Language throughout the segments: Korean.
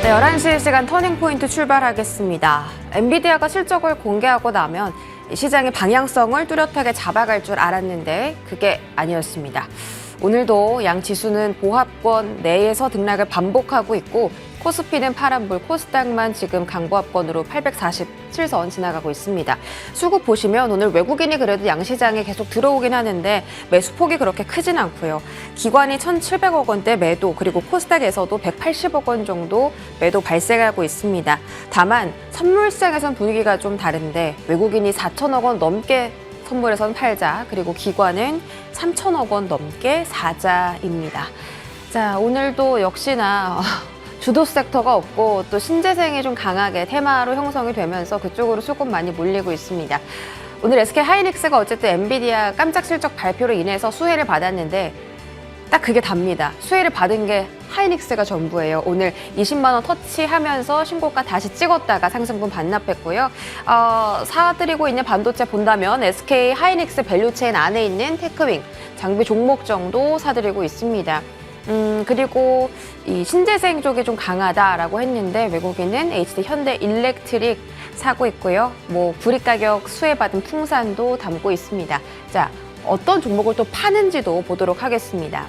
네, 11시 시간 터닝포인트 출발하겠습니다. 엔비디아가 실적을 공개하고 나면 시장의 방향성을 뚜렷하게 잡아갈 줄 알았는데 그게 아니었습니다. 오늘도 양 지수는 보합권 내에서 등락을 반복하고 있고 코스피는 파란불, 코스닥만 지금 강보합권으로 847선 지나가고 있습니다. 수급 보시면 오늘 외국인이 그래도 양시장에 계속 들어오긴 하는데 매수폭이 그렇게 크진 않고요. 기관이 1,700억 원대 매도, 그리고 코스닥에서도 180억 원 정도 매도 발생하고 있습니다. 다만 선물시장에선 분위기가 좀 다른데 외국인이 4천억 원 넘게 선물에선 팔자, 그리고 기관은 3천억 원 넘게 사자입니다. 자, 오늘도 역시나 주도 섹터가 없고 또 신재생이 좀 강하게 테마로 형성이 되면서 그쪽으로 수급 많이 몰리고 있습니다. 오늘 SK 하이닉스가 어쨌든 엔비디아 깜짝 실적 발표로 인해서 수혜를 받았는데 딱 그게 답니다. 수혜를 받은 게 하이닉스가 전부예요. 오늘 20만 원 터치하면서 신고가 다시 찍었다가 상승분 반납했고요. 사들이고 있는 반도체 본다면 SK 하이닉스 밸류체인 안에 있는 테크윙, 장비 종목 정도 사들이고 있습니다. 그리고 이 신재생 쪽이 좀 강하다라고 했는데 외국인은 HD 현대 일렉트릭 사고 있고요. 구리 가격 수혜받은 풍산도 담고 있습니다. 자, 어떤 종목을 또 파는지도 보도록 하겠습니다.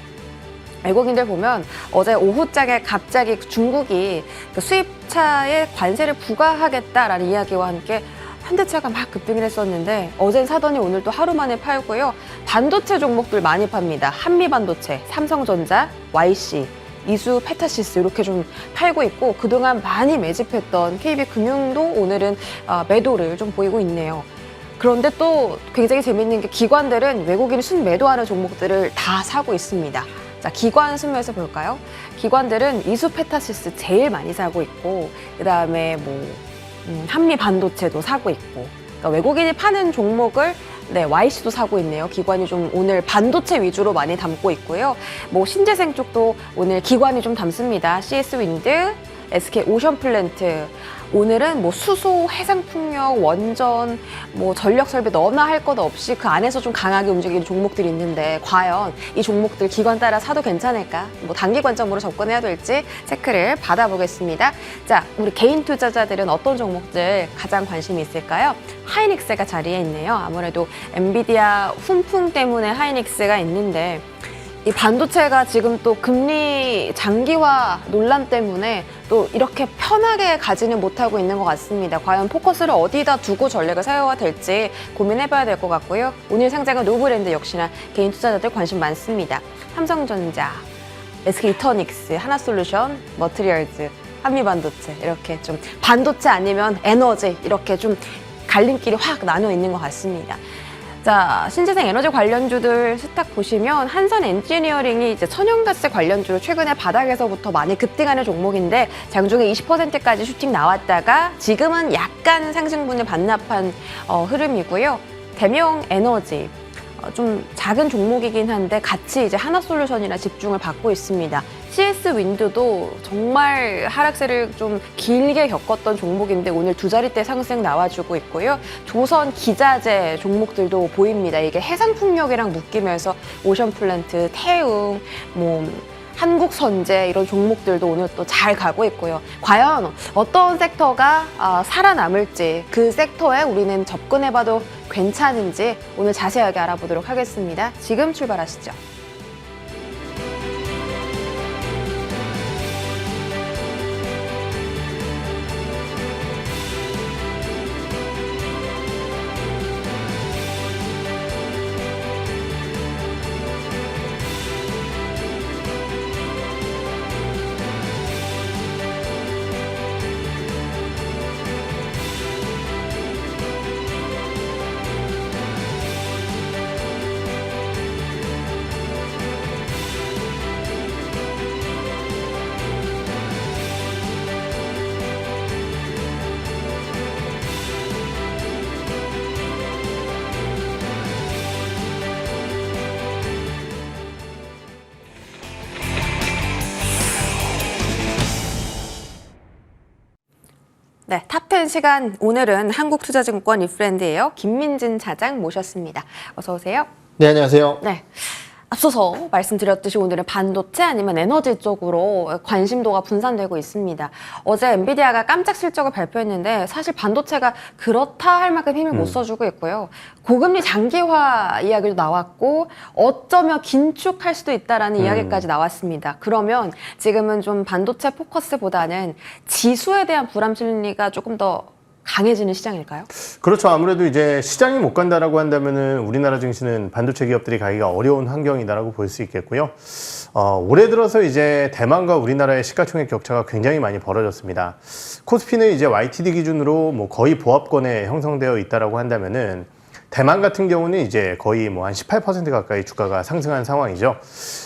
외국인들 보면 어제 오후장에 갑자기 중국이 수입차에 관세를 부과하겠다라는 이야기와 함께 현대차가 막 급등을 했었는데 어젠 사더니 오늘 또 하루 만에 팔고요. 반도체 종목들 많이 팝니다. 한미반도체, 삼성전자, YC, 이수, 페타시스 이렇게 좀 팔고 있고 그동안 많이 매집했던 KB금융도 오늘은 매도를 좀 보이고 있네요. 그런데 또 굉장히 재밌는 게 기관들은 외국인이 순매도하는 종목들을 다 사고 있습니다. 자, 기관 순매수 볼까요? 기관들은 이수, 페타시스 제일 많이 사고 있고 그다음에 한미 반도체도 사고 있고, 그러니까 외국인이 파는 종목을 YC도 사고 있네요. 기관이 좀 오늘 반도체 위주로 많이 담고 있고요. 신재생 쪽도 오늘 기관이 좀 담습니다. CS 윈드, SK 오션플랜트. 오늘은 수소, 해상풍력, 원전, 전력 설비 너나 할 것 없이 그 안에서 좀 강하게 움직이는 종목들이 있는데 과연 이 종목들 기관 따라 사도 괜찮을까? 단기 관점으로 접근해야 될지 체크를 받아보겠습니다. 자, 우리 개인 투자자들은 어떤 종목들 가장 관심이 있을까요? 하이닉스가 자리에 있네요. 아무래도 엔비디아 훈풍 때문에 하이닉스가 있는데 이 반도체가 지금 또 금리 장기화 논란 때문에 또 이렇게 편하게 가지는 못하고 있는 것 같습니다. 과연 포커스를 어디다 두고 전략을 세워야 될지 고민해봐야 될 것 같고요. 오늘 상장은 노브랜드 역시나 개인 투자자들 관심 많습니다. 삼성전자, SK이터닉스, 하나솔루션, 머트리얼즈, 한미반도체 이렇게 좀 반도체 아니면 에너지 이렇게 좀 갈림길이 확 나눠 있는 것 같습니다. 자, 신재생 에너지 관련주들 스탁 보시면 한선 엔지니어링이 이제 천연가스 관련주로 최근에 바닥에서부터 많이 급등하는 종목인데 장중에 20%까지 슈팅 나왔다가 지금은 약간 상승분을 반납한 흐름이고요. 대명 에너지. 좀 작은 종목이긴 한데 같이 이제 하나솔루션이랑 집중을 받고 있습니다. CS 윈드도 정말 하락세를 좀 길게 겪었던 종목인데 오늘 두 자릿대 상승 나와주고 있고요. 조선 기자재 종목들도 보입니다. 이게 해상풍력이랑 묶이면서 오션플랜트, 태웅, 한국선제 이런 종목들도 오늘 또 잘 가고 있고요. 과연 어떤 섹터가 살아남을지 그 섹터에 우리는 접근해봐도 괜찮은지 오늘 자세하게 알아보도록 하겠습니다. 지금 출발하시죠. 네, 탑10 시간 오늘은 한국투자증권 리프렌드예요. 김민진 차장 모셨습니다. 어서 오세요. 네, 안녕하세요. 네. 앞서서 말씀드렸듯이 오늘은 반도체 아니면 에너지 쪽으로 관심도가 분산되고 있습니다. 어제 엔비디아가 깜짝 실적을 발표했는데 사실 반도체가 그렇다 할 만큼 힘을 못 써주고 있고요. 고금리 장기화 이야기도 나왔고 어쩌면 긴축할 수도 있다라는 이야기까지 나왔습니다. 그러면 지금은 좀 반도체 포커스보다는 지수에 대한 불안 심리가 조금 더 강해지는 시장일까요? 그렇죠. 아무래도 이제 시장이 못 간다라고 한다면은 우리나라 증시는 반도체 기업들이 가기가 어려운 환경이다라고 볼 수 있겠고요. 올해 들어서 이제 대만과 우리나라의 시가총액 격차가 굉장히 많이 벌어졌습니다. 코스피는 이제 YTD 기준으로 뭐 거의 보합권에 형성되어 있다라고 한다면은 대만 같은 경우는 이제 거의 뭐 한 18% 가까이 주가가 상승한 상황이죠.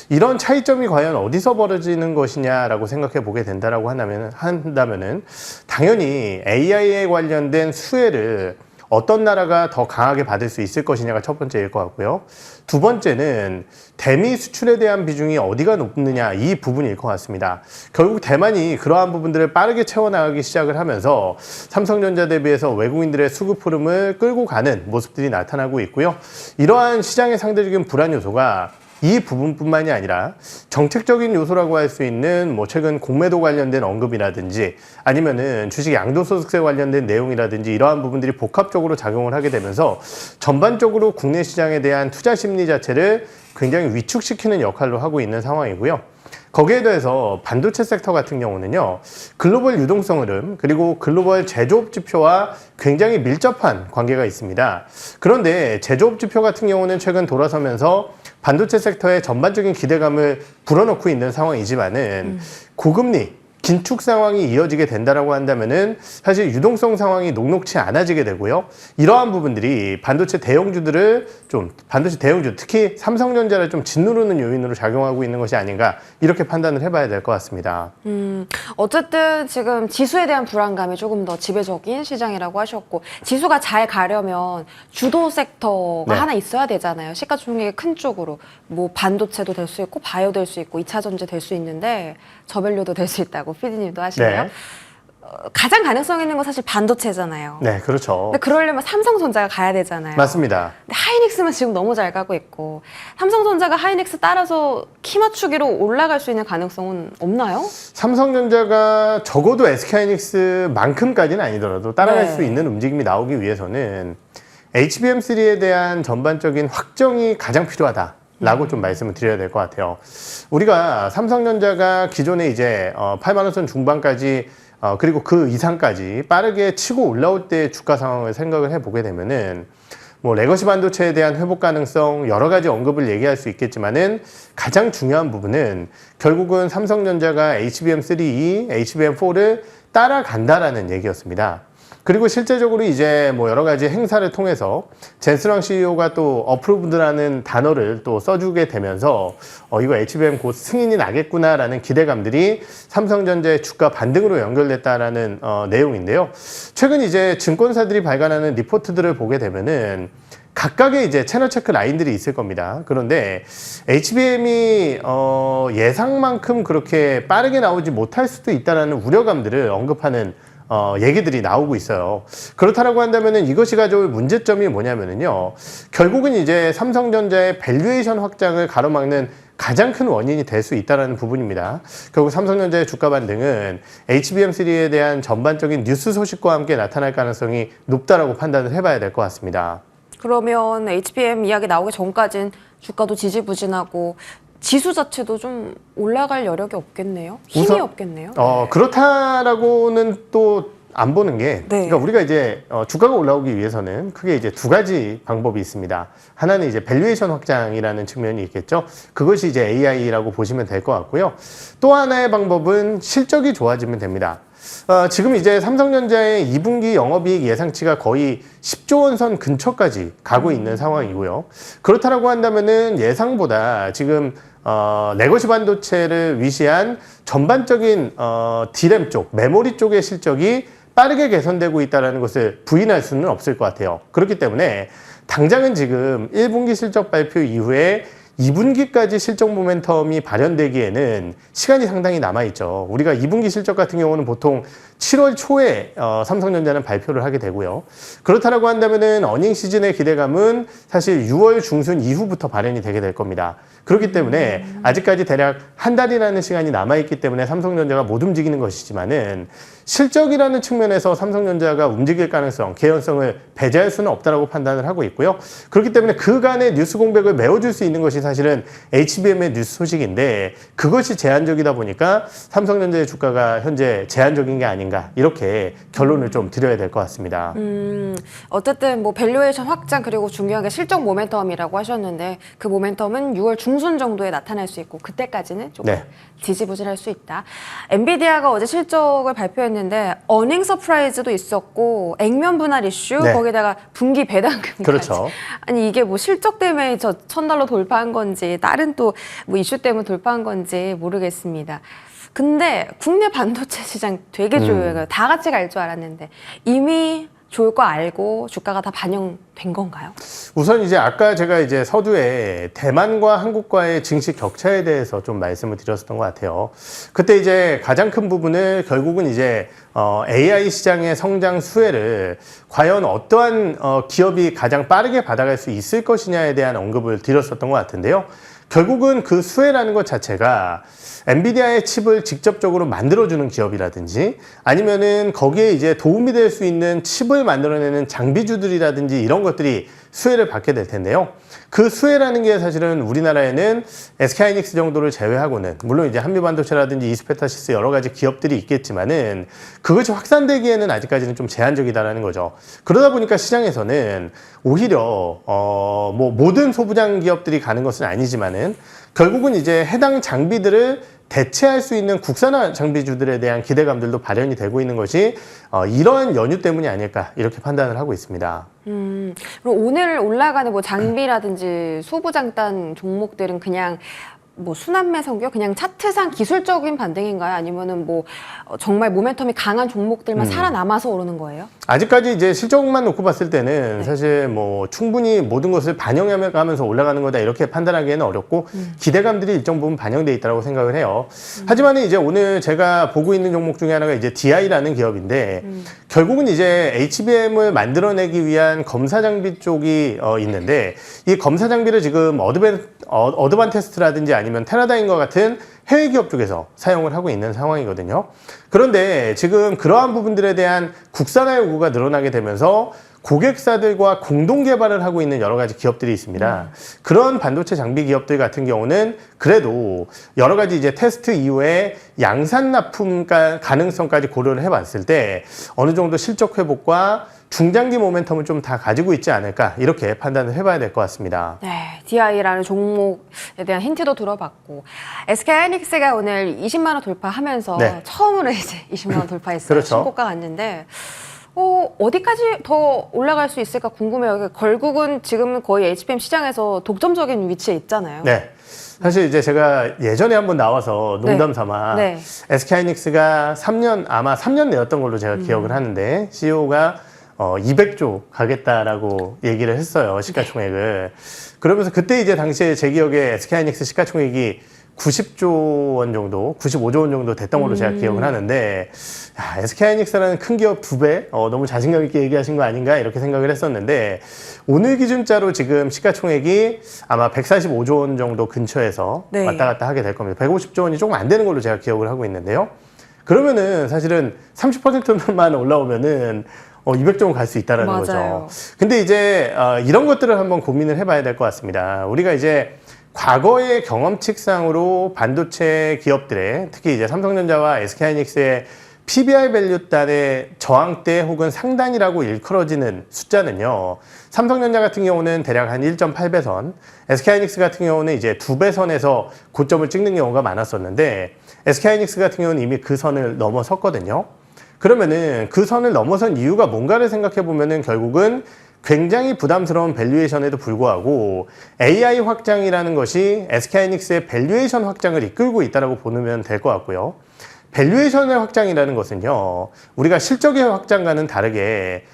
이런 차이점이 과연 어디서 벌어지는 것이냐라고 생각해 보게 된다라고 한다면은 당연히 AI에 관련된 수혜를 어떤 나라가 더 강하게 받을 수 있을 것이냐가 첫 번째일 것 같고요. 두 번째는 대미 수출에 대한 비중이 어디가 높느냐 이 부분일 것 같습니다. 결국 대만이 그러한 부분들을 빠르게 채워나가기 시작을 하면서 삼성전자 대비해서 외국인들의 수급 흐름을 끌고 가는 모습들이 나타나고 있고요. 이러한 시장의 상대적인 불안 요소가 이 부분뿐만이 아니라 정책적인 요소라고 할 수 있는 뭐 최근 공매도 관련된 언급이라든지 아니면은 주식 양도소득세 관련된 내용이라든지 이러한 부분들이 복합적으로 작용을 하게 되면서 전반적으로 국내 시장에 대한 투자 심리 자체를 굉장히 위축시키는 역할로 하고 있는 상황이고요. 거기에 더해서 반도체 섹터 같은 경우는요, 글로벌 유동성 흐름, 그리고 글로벌 제조업 지표와 굉장히 밀접한 관계가 있습니다. 그런데 제조업 지표 같은 경우는 최근 돌아서면서 반도체 섹터의 전반적인 기대감을 불어넣고 있는 상황이지만은 고금리, 긴축 상황이 이어지게 된다라고 한다면은 사실 유동성 상황이 녹록치 않아지게 되고요. 이러한 부분들이 반도체 대형주들을 반도체 대형주, 특히 삼성전자를 좀 짓누르는 요인으로 작용하고 있는 것이 아닌가 이렇게 판단을 해봐야 될 것 같습니다. 어쨌든 지금 지수에 대한 불안감이 조금 더 지배적인 시장이라고 하셨고 지수가 잘 가려면 주도 섹터가 하나 있어야 되잖아요. 시가총액의 큰 쪽으로 뭐 반도체도 될 수 있고 바이오 될 수 있고 2차 전지 될 수 있는데 저밸류도 될 수 있다고 피디님도 하시네요. 네. 가장 가능성 있는 건 사실 반도체잖아요. 네, 그렇죠. 근데 그러려면 삼성전자가 가야 되잖아요. 맞습니다. 근데 하이닉스는 지금 너무 잘 가고 있고 삼성전자가 하이닉스 따라서 키 맞추기로 올라갈 수 있는 가능성은 없나요? 삼성전자가 적어도 SK하이닉스만큼까지는 아니더라도 따라갈 수 있는 움직임이 나오기 위해서는 HBM3에 대한 전반적인 확정이 가장 필요하다. 라고 좀 말씀을 드려야 될 것 같아요. 우리가 삼성전자가 기존에 이제 8만 원 선 중반까지 그리고 그 이상까지 빠르게 치고 올라올 때 주가 상황을 생각을 해보게 되면은 뭐 레거시 반도체에 대한 회복 가능성 여러 가지 언급을 얘기할 수 있겠지만은 가장 중요한 부분은 결국은 삼성전자가 HBM3E, HBM4를 따라간다라는 얘기였습니다. 그리고 실제적으로 이제 뭐 여러 가지 행사를 통해서 젠스랑 CEO가 또 어프로브드라는 단어를 또 써주게 되면서 이거 HBM 곧 승인이 나겠구나라는 기대감들이 삼성전자의 주가 반등으로 연결됐다라는 내용인데요. 최근 이제 증권사들이 발간하는 리포트들을 보게 되면은 각각의 이제 채널 체크 라인들이 있을 겁니다. 그런데 HBM이 예상만큼 그렇게 빠르게 나오지 못할 수도 있다라는 우려감들을 언급하는 얘기들이 나오고 있어요. 그렇다라고 한다면은 이것이 가져올 문제점이 뭐냐면은요. 결국은 이제 삼성전자의 밸류에이션 확장을 가로막는 가장 큰 원인이 될 수 있다는 부분입니다. 결국 삼성전자의 주가 반등은 HBM3에 대한 전반적인 뉴스 소식과 함께 나타날 가능성이 높다라고 판단을 해봐야 될 것 같습니다. 그러면 HBM 이야기 나오기 전까진 주가도 지지부진하고 지수 자체도 좀 올라갈 여력이 없겠네요. 힘이 없겠네요. 그렇다라고는 또 안 보는 게, 그러니까 우리가 이제 주가가 올라오기 위해서는 크게 이제 두 가지 방법이 있습니다. 하나는 이제 밸류에이션 확장이라는 측면이 있겠죠. 그것이 이제 AI라고 보시면 될 것 같고요. 또 하나의 방법은 실적이 좋아지면 됩니다. 지금 이제 삼성전자의 2분기 영업이익 예상치가 거의 10조 원 선 근처까지 가고 있는 상황이고요. 그렇다라고 한다면은 예상보다 지금 레거시 반도체를 위시한 전반적인 D램 쪽, 메모리 쪽의 실적이 빠르게 개선되고 있다는 것을 부인할 수는 없을 것 같아요. 그렇기 때문에 당장은 지금 1분기 실적 발표 이후에 2분기까지 실적 모멘텀이 발현되기에는 시간이 상당히 남아있죠. 우리가 2분기 실적 같은 경우는 보통 7월 초에 삼성전자는 발표를 하게 되고요. 그렇다라고 한다면은 어닝 시즌의 기대감은 사실 6월 중순 이후부터 발현이 되게 될 겁니다. 그렇기 때문에 아직까지 대략 한 달이라는 시간이 남아있기 때문에 삼성전자가 못 움직이는 것이지만은 실적이라는 측면에서 삼성전자가 움직일 가능성, 개연성을 배제할 수는 없다라고 판단을 하고 있고요. 그렇기 때문에 그간의 뉴스 공백을 메워줄 수 있는 것이 사실은 HBM의 뉴스 소식인데 그것이 제한적이다 보니까 삼성전자의 주가가 현재 제한적인 게 아닌가 이렇게 결론을 좀 드려야 될 것 같습니다. 어쨌든 뭐 밸류에이션 확장 그리고 중요한 게 실적 모멘텀이라고 하셨는데 그 모멘텀은 6월 중순 정도에 나타날 수 있고 그때까지는 조금 네. 지지부진할 수 있다. 엔비디아가 어제 실적을 발표했는데 어닝 서프라이즈도 있었고 액면 분할 이슈 네. 거기다가 분기 배당금까지. 그렇죠. 아니 이게 뭐 실적 때문에 저 $1,000 돌파한 건지 다른 또 뭐 이슈 때문에 돌파한 건지 모르겠습니다. 근데 국내 반도체 시장 되게 조용해요. 다 같이 갈 줄 알았는데 이미 좋을 거 알고 주가가 다 반영된 건가요? 우선 이제 아까 제가 이제 서두에 대만과 한국과의 증시 격차에 대해서 좀 말씀을 드렸었던 것 같아요. 그때 이제 가장 큰 부분을 결국은 이제 AI 시장의 성장 수혜를 과연 어떠한 기업이 가장 빠르게 받아갈 수 있을 것이냐에 대한 언급을 드렸었던 것 같은데요. 결국은 그 수혜라는 것 자체가 엔비디아의 칩을 직접적으로 만들어주는 기업이라든지 아니면은 거기에 이제 도움이 될 수 있는 칩을 만들어내는 장비주들이라든지 이런 것들이 수혜를 받게 될 텐데요. 그 수혜라는 게 사실은 우리나라에는 SK하이닉스 정도를 제외하고는 물론 이제 한미반도체라든지 이스페타시스 여러 가지 기업들이 있겠지만은 그것이 확산되기에는 아직까지는 좀 제한적이다라는 거죠. 그러다 보니까 시장에서는 오히려 뭐 모든 소부장 기업들이 가는 것은 아니지만은 결국은 이제 해당 장비들을 대체할 수 있는 국산화 장비주들에 대한 기대감들도 발현이 되고 있는 것이 이러한 연유 때문이 아닐까 이렇게 판단을 하고 있습니다. 그럼 오늘 올라가는 뭐 장비라든지 소부장단 종목들은 그냥 뭐 순환매 성격 그냥 차트상 기술적인 반등인가요? 아니면은 뭐 정말 모멘텀이 강한 종목들만 살아남아서 오르는 거예요? 아직까지 이제 실적만 놓고 봤을 때는 사실 뭐 충분히 모든 것을 반영하면서 올라가는 거다 이렇게 판단하기에는 어렵고 기대감들이 일정 부분 반영돼 있다고 생각을 해요. 하지만 이제 오늘 제가 보고 있는 종목 중에 하나가 이제 DI라는 기업인데 결국은 이제 HBM을 만들어내기 위한 검사 장비 쪽이 있는데 이 검사 장비를 지금 어드반테스트라든지 아니면 테라다임과 같은 해외 기업 쪽에서 사용을 하고 있는 상황이거든요. 그런데 지금 그러한 부분들에 대한 국산화 요구가 늘어나게 되면서 고객사들과 공동 개발을 하고 있는 여러 가지 기업들이 있습니다. 그런 반도체 장비 기업들 같은 경우는 그래도 여러 가지 이제 테스트 이후에 양산 납품 가능성까지 고려를 해봤을 때 어느 정도 실적 회복과 중장기 모멘텀을 좀 다 가지고 있지 않을까 이렇게 판단을 해봐야 될 것 같습니다. 네, DI라는 종목에 대한 힌트도 들어봤고 SK하이닉스가 오늘 20만 원 돌파하면서 네. 처음으로 이제 20만 원 돌파했어요. 그렇죠. 신고가 갔는데 어디까지 더 올라갈 수 있을까 궁금해요. 결국은 지금 거의 HBM 시장에서 독점적인 위치에 있잖아요. 네. 사실 이제 제가 예전에 한번 나와서 농담 삼아 네. SK하이닉스가 아마 3년 내였던 걸로 제가 기억을 하는데 CEO가 200조 가겠다라고 얘기를 했어요. 시가총액을. 그러면서 그때 이제 당시에 제 기억에 SK하이닉스 시가총액이 90조 원 정도, 95조 원 정도 됐던 걸로 제가 기억을 하는데 SK하이닉스라는 큰 기업 2배? 너무 자신감 있게 얘기하신 거 아닌가 이렇게 생각을 했었는데 오늘 기준자로 지금 시가총액이 아마 145조 원 정도 근처에서 네. 왔다 갔다 하게 될 겁니다. 150조 원이 조금 안 되는 걸로 제가 기억을 하고 있는데요. 그러면은 사실은 30%만 올라오면은 200조 원 갈 수 있다라는 맞아요. 거죠. 근데 이제 이런 것들을 한번 고민을 해봐야 될 것 같습니다. 우리가 이제 과거의 경험칙상으로 반도체 기업들의 특히 이제 삼성전자와 SK하이닉스의 PBR 밸류단의 저항대 혹은 상단이라고 일컬어지는 숫자는요. 삼성전자 같은 경우는 대략 한 1.8배 선, SK하이닉스 같은 경우는 이제 2배 선에서 고점을 찍는 경우가 많았었는데 SK하이닉스 같은 경우는 이미 그 선을 넘어섰거든요. 그러면은 그 선을 넘어선 이유가 뭔가를 생각해 보면은 결국은 굉장히 부담스러운 밸류에이션에도 불구하고 AI 확장이라는 것이 SK하이닉스의 밸류에이션 확장을 이끌고 있다고 보면 될 것 같고요. 밸류에이션의 확장이라는 것은요, 우리가 실적의 확장과는 다르게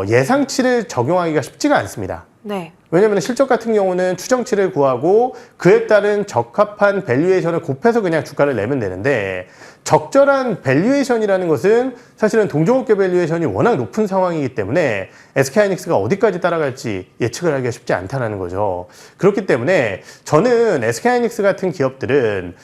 예상치를 적용하기가 쉽지가 않습니다. 네. 왜냐하면 실적 같은 경우는 추정치를 구하고 그에 따른 적합한 밸류에이션을 곱해서 그냥 주가를 내면 되는데 적절한 밸류에이션이라는 것은 사실은 동종업계 밸류에이션이 워낙 높은 상황이기 때문에 SK하이닉스가 어디까지 따라갈지 예측을 하기가 쉽지 않다는 거죠. 그렇기 때문에 저는 SK하이닉스 같은 기업들은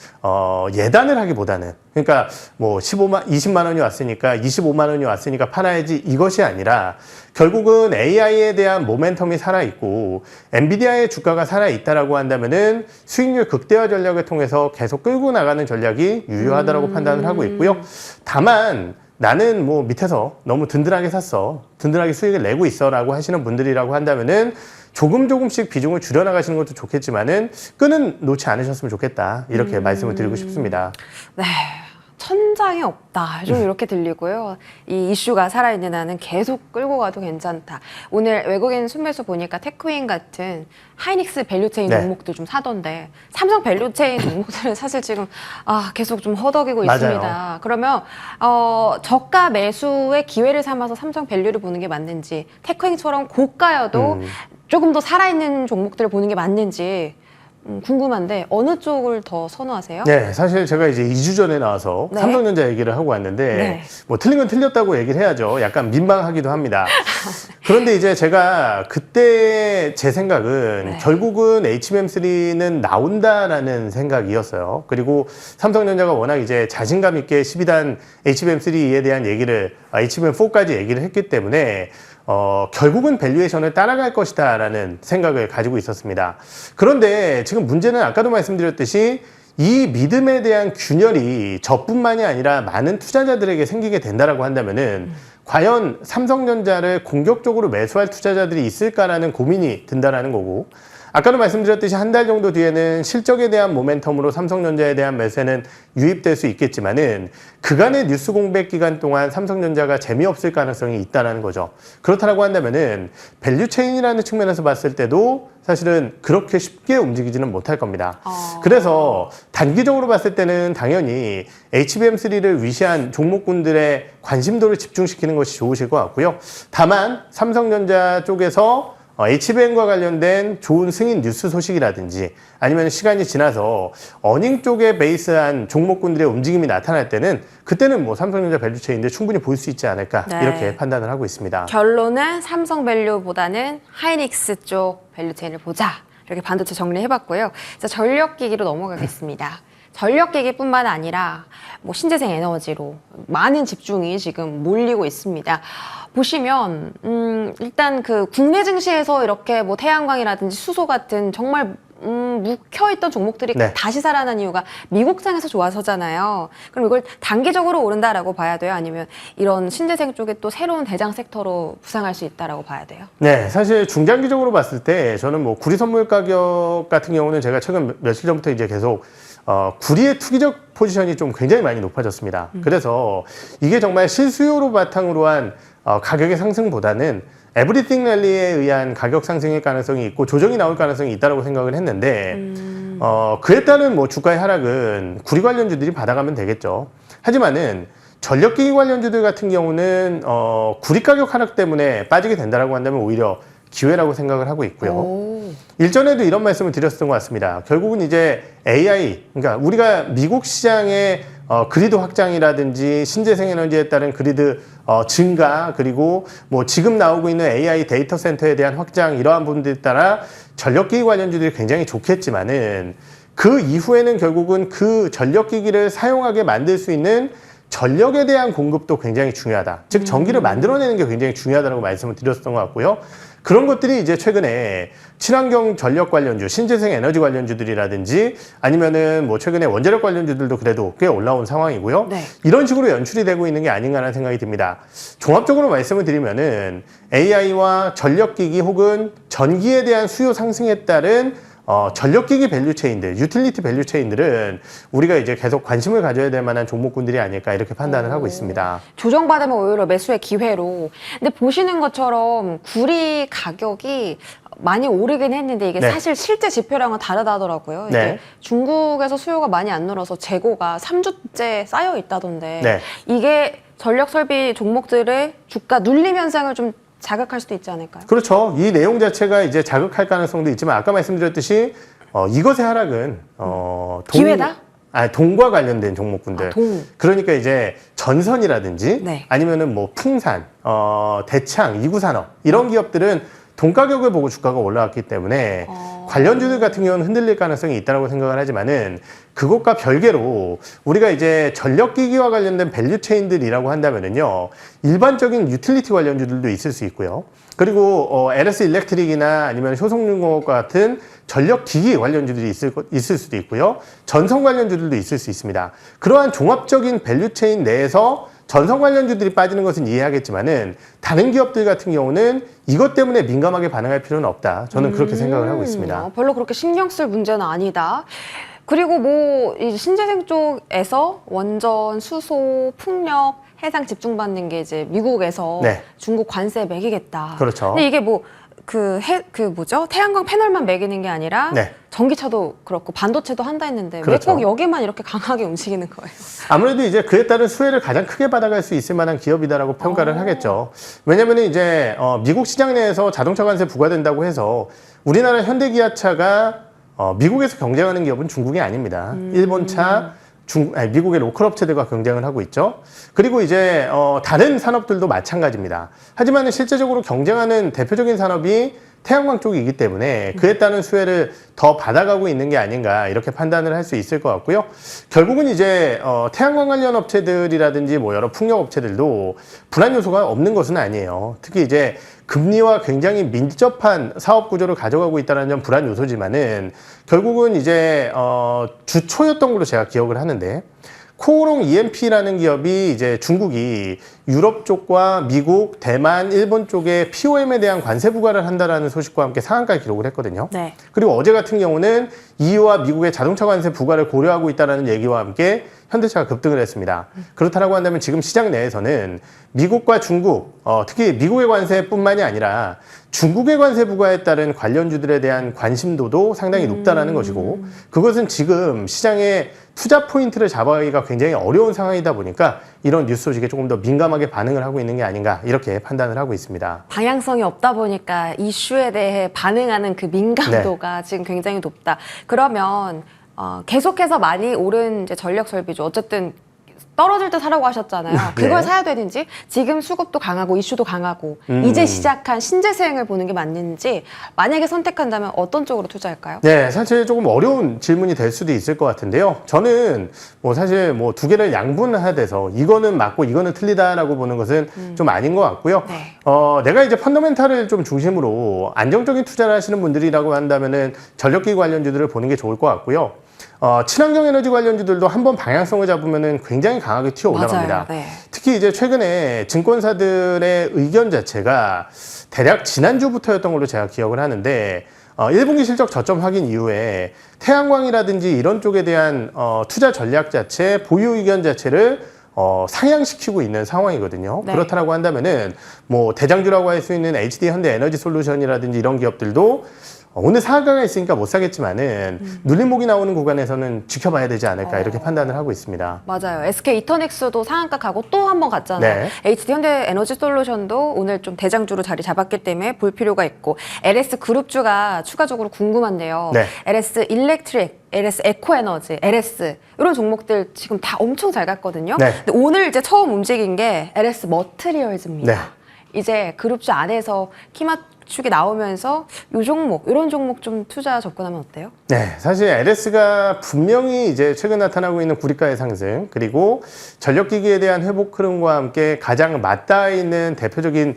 예단을 하기보다는 그러니까 뭐 20만 원이 왔으니까 25만 원이 왔으니까 팔아야지 이것이 아니라 결국은 AI에 대한 모멘텀이 살아있고 엔비디아의 주가가 살아있다라고 한다면은 수익률 극대화 전략을 통해서 계속 끌고 나가는 전략이 유효하다라고 판단을 하고 있고요. 다만 나는 뭐 밑에서 너무 든든하게 샀어. 든든하게 수익을 내고 있어라고 하시는 분들이라고 한다면은 조금씩 비중을 줄여나가시는 것도 좋겠지만은 끈은 놓지 않으셨으면 좋겠다. 이렇게 말씀을 드리고 싶습니다. 네. 천장이 없다. 좀 이렇게 들리고요. 이 이슈가 살아있는 한은 계속 끌고 가도 괜찮다. 오늘 외국인 순매수 보니까 테크윈 같은 하이닉스 밸류체인 네. 종목들 좀 사던데 삼성 밸류체인 종목들은 사실 지금 계속 좀 허덕이고 맞아요. 있습니다. 그러면 저가 매수의 기회를 삼아서 삼성 밸류를 보는 게 맞는지 테크윈처럼 고가여도 조금 더 살아있는 종목들을 보는 게 맞는지 궁금한데 어느 쪽을 더 선호하세요? 네, 사실 제가 이제 2주 전에 나와서 네. 삼성전자 얘기를 하고 왔는데 네. 뭐 틀린 건 틀렸다고 얘기를 해야죠. 약간 민망하기도 합니다. 그런데 이제 제가 그때 제 생각은 네. 결국은 HBM3는 나온다라는 생각이었어요. 그리고 삼성전자가 워낙 이제 자신감 있게 12단 HBM3에 대한 얘기를 HBM4까지 얘기를 했기 때문에 결국은 밸류에이션을 따라갈 것이다 라는 생각을 가지고 있었습니다. 그런데 지금 문제는 아까도 말씀드렸듯이 이 믿음에 대한 균열이 저뿐만이 아니라 많은 투자자들에게 생기게 된다라고 한다면은 과연 삼성전자를 공격적으로 매수할 투자자들이 있을까라는 고민이 든다라는 거고 아까도 말씀드렸듯이 한 달 정도 뒤에는 실적에 대한 모멘텀으로 삼성전자에 대한 매수는 유입될 수 있겠지만은 그간의 뉴스 공백 기간 동안 삼성전자가 재미없을 가능성이 있다는 거죠. 그렇다고 한다면은 밸류체인이라는 측면에서 봤을 때도 사실은 그렇게 쉽게 움직이지는 못할 겁니다. 그래서 단기적으로 봤을 때는 당연히 HBM3를 위시한 종목군들의 관심도를 집중시키는 것이 좋으실 것 같고요. 다만 삼성전자 쪽에서 HBM과 관련된 좋은 승인 뉴스 소식이라든지 아니면 시간이 지나서 어닝 쪽에 베이스한 종목군들의 움직임이 나타날 때는 그때는 뭐 삼성전자 밸류체인인데 충분히 볼 수 있지 않을까 네. 이렇게 판단을 하고 있습니다. 결론은 삼성 밸류보다는 하이닉스 쪽 밸류체인을 보자. 이렇게 반도체 정리해봤고요. 자, 전력기기로 넘어가겠습니다. 전력기기뿐만 아니라 뭐 신재생 에너지로 많은 집중이 지금 몰리고 있습니다. 보시면 일단 그 국내 증시에서 이렇게 뭐 태양광이라든지 수소 같은 정말 묵혀있던 종목들이 네. 다시 살아난 이유가 미국장에서 좋아서잖아요. 그럼 이걸 단기적으로 오른다라고 봐야 돼요? 아니면 이런 신재생 쪽에 또 새로운 대장 섹터로 부상할 수 있다라고 봐야 돼요? 네, 사실 중장기적으로 봤을 때 저는 뭐 구리 선물 가격 같은 경우는 제가 최근 며칠 전부터 이제 계속 구리의 투기적 포지션이 좀 굉장히 많이 높아졌습니다. 그래서 이게 정말 실수요로 바탕으로 한 가격의 상승보다는 에브리띵 랠리에 의한 가격 상승의 가능성이 있고 조정이 나올 가능성이 있다고 생각을 했는데 그에 따른 뭐 주가의 하락은 구리 관련주들이 받아가면 되겠죠. 하지만은 전력기기 관련주들 같은 경우는 구리 가격 하락 때문에 빠지게 된다라고 한다면 오히려 기회라고 생각을 하고 있고요. 오. 일전에도 이런 말씀을 드렸었던 것 같습니다. 결국은 이제 AI, 그러니까 우리가 미국 시장의 그리드 확장이라든지 신재생 에너지에 따른 그리드 증가 그리고 뭐 지금 나오고 있는 AI 데이터 센터에 대한 확장 이러한 부분들에 따라 전력기기 관련주들이 굉장히 좋겠지만은 그 이후에는 결국은 그 전력기기를 사용하게 만들 수 있는 전력에 대한 공급도 굉장히 중요하다. 즉 전기를 만들어내는 게 굉장히 중요하다고 말씀을 드렸었던 것 같고요. 그런 것들이 이제 최근에 친환경 전력 관련주, 신재생 에너지 관련주들이라든지 아니면은 뭐 최근에 원자력 관련주들도 그래도 꽤 올라온 상황이고요. 네. 이런 식으로 연출이 되고 있는 게 아닌가라는 생각이 듭니다. 종합적으로 말씀을 드리면은 AI와 전력기기 혹은 전기에 대한 수요 상승에 따른 전력기기 밸류체인들, 유틸리티 밸류체인들은 우리가 이제 계속 관심을 가져야 될 만한 종목군들이 아닐까 이렇게 판단을 하고 있습니다. 조정받으면 오히려 매수의 기회로. 근데 보시는 것처럼 구리 가격이 많이 오르긴 했는데 이게 네. 사실 실제 지표랑은 다르다더라고요. 이게 네. 중국에서 수요가 많이 안 늘어서 재고가 3주째 쌓여 있다던데 네. 이게 전력 설비 종목들의 주가 눌림 현상을 좀 자극할 수도 있지 않을까요? 그렇죠. 이 내용 자체가 이제 자극할 가능성도 있지만 아까 말씀드렸듯이 이것의 하락은 기회다? 동과 관련된 종목군들. 동. 그러니까 이제 전선이라든지 네. 아니면은 뭐 풍산, 대창, 이구산업 이런 기업들은 동 가격을 보고 주가가 올라왔기 때문에 관련주들 같은 경우는 흔들릴 가능성이 있다고 생각을 하지만은 그것과 별개로 우리가 이제 전력기기와 관련된 밸류체인들이라고 한다면은요 일반적인 유틸리티 관련주들도 있을 수 있고요. 그리고 LS 일렉트릭이나 아니면 효성융공업과 같은 전력기기 관련주들이 있을 수도 있고요. 전선 관련주들도 있을 수 있습니다. 그러한 종합적인 밸류체인 내에서 전선 관련주들이 빠지는 것은 이해하겠지만은 다른 기업들 같은 경우는 이것 때문에 민감하게 반응할 필요는 없다. 저는 그렇게 생각을 하고 있습니다. 별로 그렇게 신경 쓸 문제는 아니다. 그리고 뭐 이 신재생 쪽에서 원전, 수소, 풍력, 해상 집중받는 게 이제 미국에서 네. 중국 관세 매기겠다. 그렇죠. 근데 이게 뭐 태양광 패널만 매기는 게 아니라 네. 전기차도 그렇고 반도체도 한다 했는데 그렇죠. 왜 꼭 여기만 이렇게 강하게 움직이는 거예요? 아무래도 이제 그에 따른 수혜를 가장 크게 받아갈 수 있을 만한 기업이다라고 평가를 하겠죠. 왜냐면 이제 미국 시장 내에서 자동차 관세 부과된다고 해서 우리나라 현대기아차가 미국에서 경쟁하는 기업은 중국이 아닙니다. 일본차, 미국의 로컬 업체들과 경쟁을 하고 있죠. 그리고 이제 다른 산업들도 마찬가지입니다. 하지만 실제적으로 경쟁하는 대표적인 산업이 태양광 쪽이기 때문에 그에 따른 수혜를 더 받아가고 있는 게 아닌가 이렇게 판단을 할 수 있을 것 같고요. 결국은 이제 태양광 관련 업체들이라든지 뭐 여러 풍력 업체들도 불안 요소가 없는 것은 아니에요. 특히 이제 금리와 굉장히 밀접한 사업 구조를 가져가고 있다는 점 불안 요소지만은 결국은 이제 주초였던 걸로 제가 기억을 하는데 코오롱 EMP라는 기업이 이제 중국이 유럽 쪽과 미국, 대만, 일본 쪽에 POM에 대한 관세 부과를 한다라는 소식과 함께 상한가 기록을 했거든요. 네. 그리고 어제 같은 경우는 EU와 미국의 자동차 관세 부과를 고려하고 있다는 얘기와 함께 현대차가 급등을 했습니다. 그렇다고 한다면 지금 시장 내에서는 미국과 중국, 특히 미국의 관세뿐만이 아니라 중국의 관세 부과에 따른 관련주들에 대한 관심도도 상당히 높다라는 것이고 그것은 지금 시장의 투자 포인트를 잡아가기가 굉장히 어려운 상황이다 보니까 이런 뉴스 소식에 조금 더 민감하게 반응을 하고 있는 게 아닌가 이렇게 판단을 하고 있습니다. 방향성이 없다 보니까 이슈에 대해 반응하는 그 민감도가 지금 굉장히 높다. 그러면 계속해서 많이 오른 이제 전력 설비죠. 어쨌든 떨어질 때 사라고 하셨잖아요. 그걸 네. 사야 되는지 지금 수급도 강하고 이슈도 강하고 이제 시작한 신재생을 보는 게 맞는지 만약에 선택한다면 어떤 쪽으로 투자할까요? 네, 사실 조금 어려운 질문이 될 수도 있을 것 같은데요. 저는 뭐 사실 뭐 두 개를 양분화돼서 이거는 맞고 이거는 틀리다라고 보는 것은 좀 아닌 것 같고요. 네. 내가 이제 펀더멘탈을 좀 중심으로 안정적인 투자를 하시는 분들이라고 한다면은 전력기기 관련주들을 보는 게 좋을 것 같고요. 친환경 에너지 관련주들도 한번 방향성을 잡으면은 굉장히 강하게 튀어 올라갑니다. 맞아요. 네. 특히 이제 최근에 증권사들의 의견 자체가 대략 지난주부터였던 걸로 제가 기억을 하는데 1분기 실적 저점 확인 이후에 태양광이라든지 이런 쪽에 대한 투자 전략 자체, 보유 의견 자체를 상향시키고 있는 상황이거든요. 네. 그렇다고 한다면은 뭐 대장주라고 할 수 있는 HD 현대 에너지 솔루션이라든지 이런 기업들도 오늘 상한가가 있으니까 못 사겠지만은 눌림목이 나오는 구간에서는 지켜봐야 되지 않을까 이렇게 판단을 하고 있습니다. 맞아요. SK 이터넥스도 상한가 가고 또 한 번 갔잖아요. 네. HD 현대 에너지 솔루션도 오늘 좀 대장주로 자리 잡았기 때문에 볼 필요가 있고 LS 그룹주가 추가적으로 궁금한데요. 네. LS 일렉트릭, LS 에코에너지, LS 이런 종목들 지금 다 엄청 잘 갔거든요. 네. 근데 오늘 이제 처음 움직인 게 LS 머트리얼즈입니다. 네. 이제 그룹주 안에서 키맞추기 나오면서 요 종목, 이런 종목 좀 투자 접근하면 어때요? 네, 사실 LS가 분명히 이제 최근 나타나고 있는 구리가의 상승 그리고 전력기기에 대한 회복 흐름과 함께 가장 맞닿아 있는 대표적인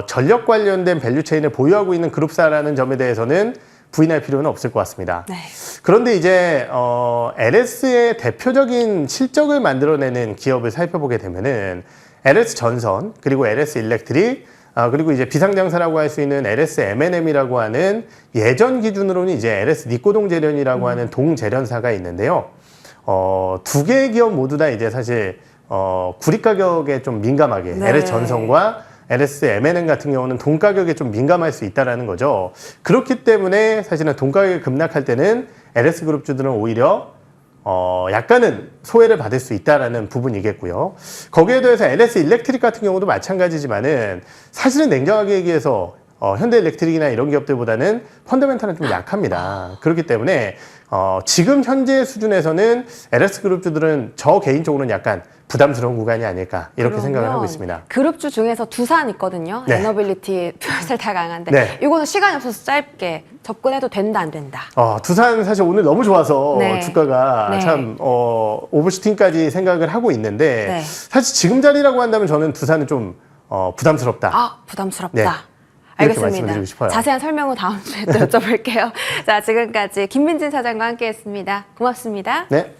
전력 관련된 밸류체인을 보유하고 있는 그룹사라는 점에 대해서는 부인할 필요는 없을 것 같습니다. 네. 그런데 이제 LS의 대표적인 실적을 만들어내는 기업을 살펴보게 되면은 LS 전선 그리고 LS 일렉트릭 그리고 이제 비상장사라고 할 수 있는 LS M&M이라고 하는 예전 기준으로는 이제 LS 니코동 재련이라고 하는 동재련사가 있는데요. 두 개의 기업 모두 다 이제 사실 구리 가격에 좀 민감하게 네. LS 전선과 LS M&M 같은 경우는 동 가격에 좀 민감할 수 있다라는 거죠. 그렇기 때문에 사실은 동 가격이 급락할 때는 LS 그룹주들은 오히려 약간은 소외를 받을 수 있다라는 부분이겠고요. 거기에 더해서 LS 일렉트릭 같은 경우도 마찬가지지만은 사실은 냉정하게 얘기해서 현대 일렉트릭이나 이런 기업들보다는 펀더멘탈은 좀 약합니다. 그렇기 때문에 지금 현재 수준에서는 LS 그룹주들은 저 개인적으로는 약간 부담스러운 구간이 아닐까 이렇게 생각을 하고 있습니다. 그룹주 중에서 두산 있거든요. 네. 에너빌리티 퓨어셀 다 강한데 네. 이거는 시간이 없어서 짧게 접근해도 된다 안 된다. 두산 사실 오늘 너무 좋아서 네. 주가가 네. 참 오버슈팅까지 생각을 하고 있는데 네. 사실 지금 자리라고 한다면 저는 두산은 좀 부담스럽다. 부담스럽다. 네. 이렇게 알겠습니다. 말씀드리고 싶어요. 자세한 설명은 다음 주에 또 여쭤볼게요. 자, 지금까지 김민진 사장과 함께했습니다. 고맙습니다. 네.